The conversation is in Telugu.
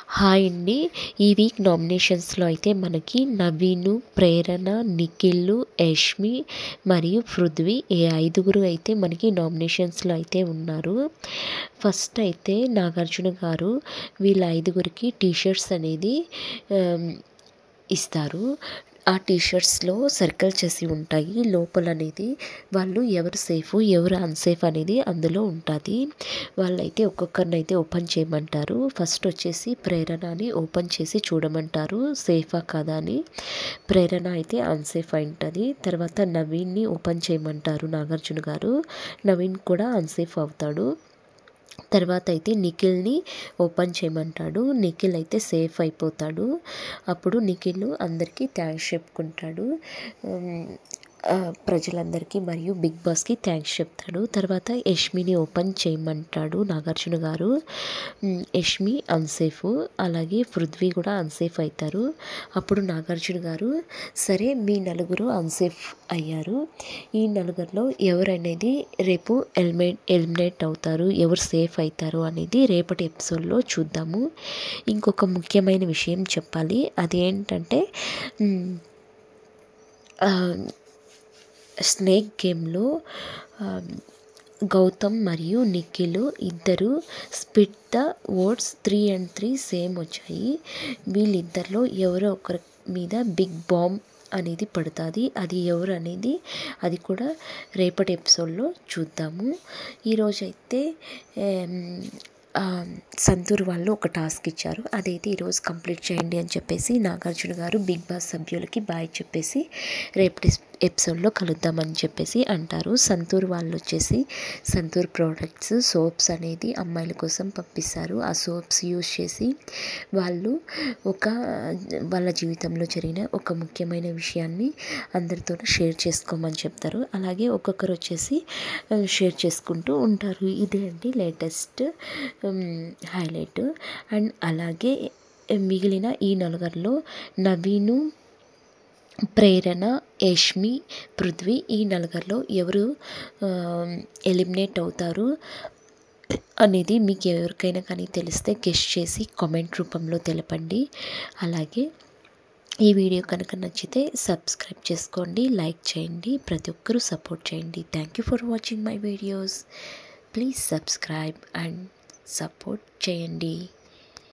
హాయ్ అండి. ఈ వీక్ నామినేషన్స్‌లో అయితే మనకి నవీను, ప్రేరణ, నిఖిల్, యష్మి మరియు పృథ్వీ ఈ ఐదుగురు అయితే మనకి నామినేషన్స్‌లో అయితే ఉన్నారు. ఫస్ట్ అయితే నాగార్జున గారు వీళ్ళ ఐదుగురికి టీ షర్ట్స్ అనేది ఇస్తారు. ఆ టీ షర్ట్స్‌లో సర్కిల్ చేసి ఉంటాయి. లోపల అనేది వాళ్ళు ఎవరు సేఫ్, ఎవరు అన్‌సేఫ్ అనేది అందులో ఉంటుంది. వాళ్ళైతే ఒక్కొక్కరినైతే ఓపెన్ చేయమంటారు. ఫస్ట్ వచ్చేసి ప్రేరణని ఓపెన్ చేసి చూడమంటారు సేఫా కాదా అని. ప్రేరణ అయితే అన్‌సేఫ్ అయి ఉంటుంది. తర్వాత నవీన్‌ని ఓపెన్ చేయమంటారు నాగార్జున గారు. నవీన్ కూడా అన్‌సేఫ్ అవుతాడు. తర్వాత అయితే నిఖిల్ని ఓపెన్ చేయమంటాడు. నిఖిల్ అయితే సేఫ్ అయిపోతాడు. అప్పుడు నిఖిల్ అందరికీ థ్యాంక్స్ చెప్పుకుంటాడు. ప్రజలందరికీ మరియు బిగ్ బాస్కి థ్యాంక్స్ చెప్తాడు. తర్వాత యష్మిని ఓపెన్ చేయమంటాడు నాగార్జున గారు. యష్మి అన్సేఫ్, అలాగే పృథ్వీ కూడా అన్సేఫ్ అవుతారు. అప్పుడు నాగార్జున గారు సరే మీ నలుగురు అన్సేఫ్ అయ్యారు. ఈ నలుగురిలో ఎవరనేది రేపు ఎలిమినేట్ అవుతారు, ఎవరు సేఫ్ అవుతారు అనేది రేపటి ఎపిసోడ్లో చూద్దాము. ఇంకొక ముఖ్యమైన విషయం చెప్పాలి. అదేంటంటే స్నేక్ గేమ్లో గౌతమ్ మరియు నిఖిల్ ఇద్దరు split the votes 3 and 3 same వచ్చాయి. వీళ్ళిద్దరిలో ఎవరో ఒకరి మీద బిగ్ బాంబ్ అనేది పడుతుంది. అది ఎవరు అనేది అది కూడా రేపటి ఎపిసోడ్లో చూద్దాము. ఈరోజైతే సంతూర్ వాళ్ళు ఒక టాస్క్ ఇచ్చారు. అదైతే ఈరోజు కంప్లీట్ చేయండి అని చెప్పేసి నాగార్జున గారు బిగ్ బాస్ సభ్యులకి బాయ్ చెప్పేసి రేపటి ఎపిసోడ్లో కలుద్దామని చెప్పేసి అంటారు. సంతూర్ వాళ్ళు వచ్చేసి సంతూర్ ప్రోడక్ట్స్ సోప్స్ అనేది అమ్మాయిల కోసం పంపిస్తారు. ఆ సోప్స్ యూజ్ చేసి వాళ్ళు వాళ్ళ జీవితంలో జరిగిన ఒక ముఖ్యమైన విషయాన్ని అందరితో షేర్ చేసుకోమని చెప్తారు. అలాగే ఒక్కొక్కరు వచ్చేసి షేర్ చేసుకుంటూ ఉంటారు. ఇదే అండి లేటెస్ట్ హైలైట్. అండ్ అలాగే మిగిలిన ఈ నలుగురిలో నవీను, ప్రేరణ, యష్మి, పృథ్వీ ఈ నలుగురిలో ఎవరు ఎలిమినేట్ అవుతారు అనేది మీకు ఎవరికైనా కానీ తెలిస్తే గెస్ చేసి కామెంట్ రూపంలో తెలపండి. అలాగే ఈ వీడియో కనుక నచ్చితే సబ్స్క్రైబ్ చేసుకోండి, లైక్ చేయండి, ప్రతి ఒక్కరూ సపోర్ట్ చేయండి. Thank you for watching my videos. Please subscribe and support చేయండి.